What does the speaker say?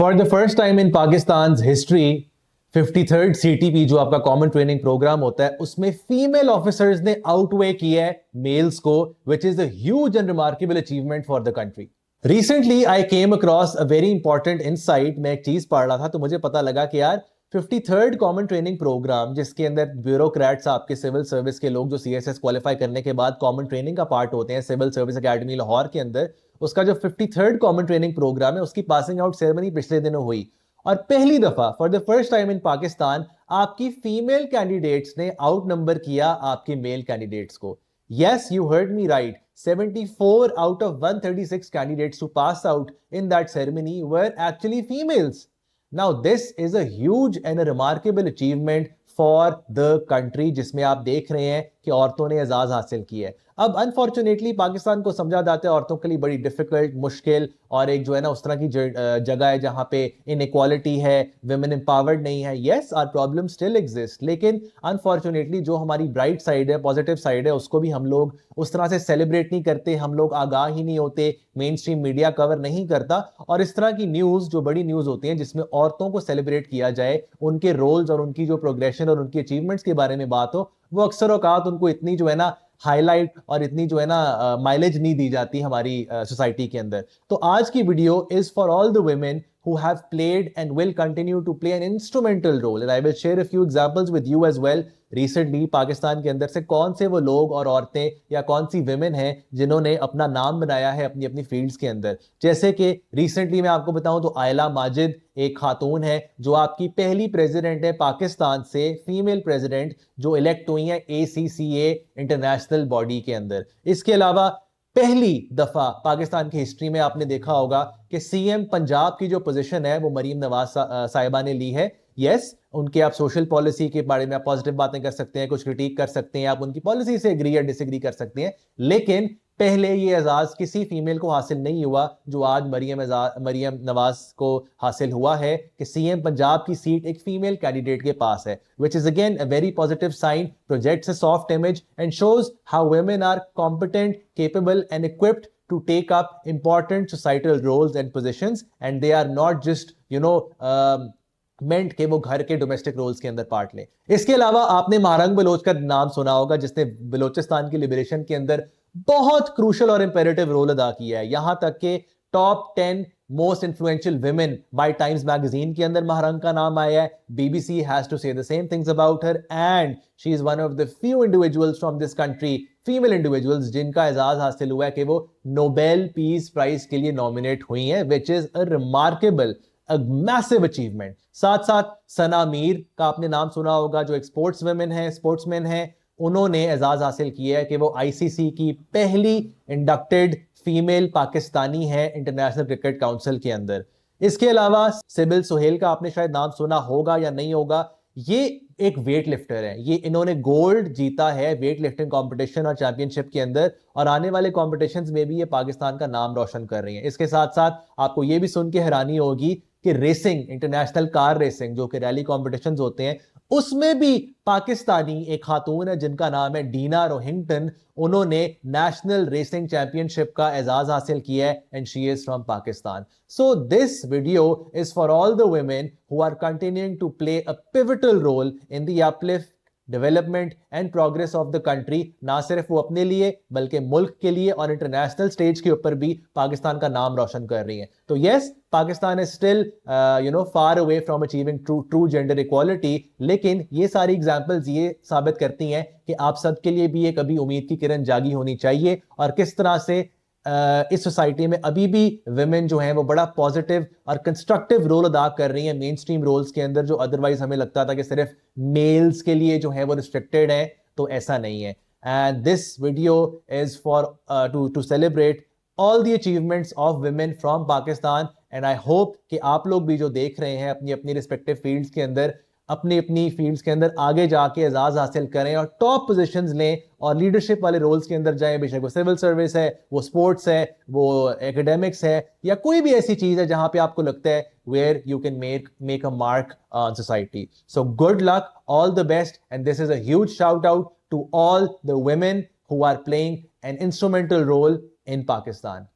For the first time in Pakistan history 53rd CTP जो आपका common training programme होता है उसमें फीमेल ऑफिसर्स ने आउटवे किया है मेल्स को, which is a huge and remarkable achievement for the country. Recently I came across a very important insight. मैं एक चीज पढ़ रहा था तो मुझे पता लगा कि यार 53rd कॉमन ट्रेनिंग प्रोग्राम, जिसके अंदर ब्यूरोक्रेट्स, आपके सिविल सर्विस के लोग जो CSS क्वालिफाई करने के बाद कॉमन ट्रेनिंग का पार्ट होते हैं सिविल सर्विस एकेडमी लाहौर के अंदर, उसका जो 53rd कॉमन ट्रेनिंग प्रोग्राम है उसकी पासिंग आउट सेरेमनी पिछले दिनों हुई। और पहली दफा for the first time in Pakistan आपकी फीमेल कैंडिडेट्स ने आउट नंबर किया आपके मेल कैंडिडेट्स को। Yes, you heard me right. 74 out of 136 candidates who passed out in that ceremony were actually females. Now, this is a huge and a remarkable achievement for the country, जिसमें आप देख रहे हैं कि औरतों ने एजाज हासिल किया है। अब अनफॉर्चुनेटली पाकिस्तान को समझा जाता है औरतों के लिए बड़ी डिफिकल्ट, मुश्किल और एक जो है ना उस तरह की जगह है जहां पे इनइक्वालिटी है, विमेन एम्पावर्ड नहीं है। Yes, our problem still exist, लेकिन अनफॉर्चुनेटली जो हमारी ब्राइट साइड है, पॉजिटिव साइड है, उसको भी हम लोग उस तरह से सेलिब्रेट नहीं करते, हम लोग आगाह ही नहीं होते, मेन स्ट्रीम मीडिया कवर नहीं करता। और इस तरह की न्यूज, जो बड़ी न्यूज होती है जिसमें औरतों को सेलिब्रेट किया जाए, उनके रोल्स और उनकी जो प्रोग्रेशन और उनकी अचीवमेंट्स के बारे में बात हो, वो अक्सर औकात उनको इतनी जो है ना हाईलाइट और इतनी जो है ना माइलेज नहीं दी जाती हमारी सोसाइटी के अंदर। तो आज की video is for all the women who have played and will continue to play an instrumental role, and I will share a few examples with you as well. Recently Pakistan के अंदर से कौन से वो लोग और औरतें या कौन सी विमेन हैं जिन्होंने अपना नाम बनाया है अपनी अपनी फील्ड्स के अंदर। जैसे कि रिसेंटली मैं आपको बताऊं तो आयला माजिद एक खातून है जो आपकी पहली प्रेसिडेंट है पाकिस्तान से, फीमेल प्रेसिडेंट जो इलेक्ट हुई है ACCA इंटरनेशनल बॉडी के अंदर। इसके अलावा पहली दफा पाकिस्तान की हिस्ट्री में आपने देखा होगा कि CM पंजाब की जो पोजीशन है वो मरीम नवाज साहिबा ने ली है। यस, उनके आप सोशल पॉलिसी के बारे में आप पॉजिटिव बातें कर सकते हैं, कुछ क्रिटिक कर सकते हैं, आप उनकी पॉलिसी से एग्री या डिसएग्री कर सकते हैं, लेकिन पहले ये एजाज किसी फीमेल को हासिल नहीं हुआ जो आज मरियम नवाज को हासिल हुआ है कि CM पंजाब की सीट एक फीमेल कैंडिडेट के पास है, which is again a very positive sign, projects a soft image and shows how women are competent, capable and equipped to take up important societal roles and positions, and they are not just मेंट के वो घर के domestic roles के अंदर part लें। इसके अलावा आपने महारंग बलोच का नाम सुना होगा, जिसने बलोचिस्तान की लिबरेशन के अंदर बहुत क्रूशल और इंपेरेटिव रोल अदा किया है। यहां तक कि top 10 most influential women by Times magazine के अंदर महारंग का नाम आया है। BBC has to say the same things about her and she is one of the few individuals from this country, female individuals, जिनका एजाज हासिल हुआ है कि वो नोबेल पीस प्राइज के लिए नॉमिनेट हुई हैं, which is a remarkable, a massive achievement। साथ साथ सना मीर का आपने नाम सुना होगा जो एक स्पोर्ट्समैन है, उन्होंने एजाज हासिल किया है कि वो ICC की पहली इंडक्टेड फीमेल पाकिस्तानी है इंटरनेशनल क्रिकेट काउंसिल के अंदर। इसके अलावा सिबिल सुहेल का आपने शायद नाम सुना होगा या नहीं होगा। ये एक वेट लिफ्टर है, ये इन्होंने गोल्ड जीता है वेट लिफ्टिंग कंपटीशन और चैंपियनशिप के अंदर, और आने वाले कॉम्पिटिशन्स में भी ये पाकिस्तान का नाम रोशन कर रही हैं। इसके साथ साथ आपको ये भी सुन के हैरानी होगी कि रेसिंग, इंटरनेशनल कार रेसिंग जो कि रैली कॉम्पिटिशन्स होते हैं, उसमें भी पाकिस्तानी एक खातून है जिनका नाम है डीना रोहिंगटन, उन्होंने नेशनल रेसिंग चैंपियनशिप का एजाज हासिल किया है and she is from Pakistan. So this video is for all the women who are continuing to play a pivotal role in the uplift, development and progress of the country. ना सिर्फ वो अपने लिए बल्कि मुल्क के लिए और इंटरनेशनल स्टेज के ऊपर भी पाकिस्तान का नाम रोशन कर रही हैं। तो yes, Pakistan is still far away from achieving true gender equality, लेकिन ये सारी एग्जांपल्स ये साबित करती हैं कि आप सबके लिए भी एक अभी उम्मीद की किरण जागी होनी चाहिए, और किस तरह से इस सोसाइटी में अभी भी विमेन जो हैं वो बड़ा पॉजिटिव और कंस्ट्रक्टिव रोल अदा कर रही हैं मेन स्ट्रीम रोल्स के अंदर, जो अदरवाइज हमें लगता था कि सिर्फ मेल्स के लिए जो है वो रिस्ट्रिक्टेड है, तो ऐसा नहीं है। And this video is for to celebrate all the achievements of women from Pakistan, and I hope कि आप लोग भी जो देख रहे हैं अपनी अपनी रिस्पेक्टिव फील्ड्स के अंदर, अपनी अपनी फील्ड्स के अंदर आगे जाके एजाज हासिल करें और टॉप पोजीशंस लें और लीडरशिप वाले रोल्स के अंदर जाएं, बेशक वो सिविल सर्विस है, वो स्पोर्ट्स है, वो एकेडमिक्स है, या कोई भी ऐसी चीज है जहां पे आपको लगता है where you can make a mark on society. So good luck, all the best, and this is a huge shout out to all the women who are playing an instrumental role in Pakistan.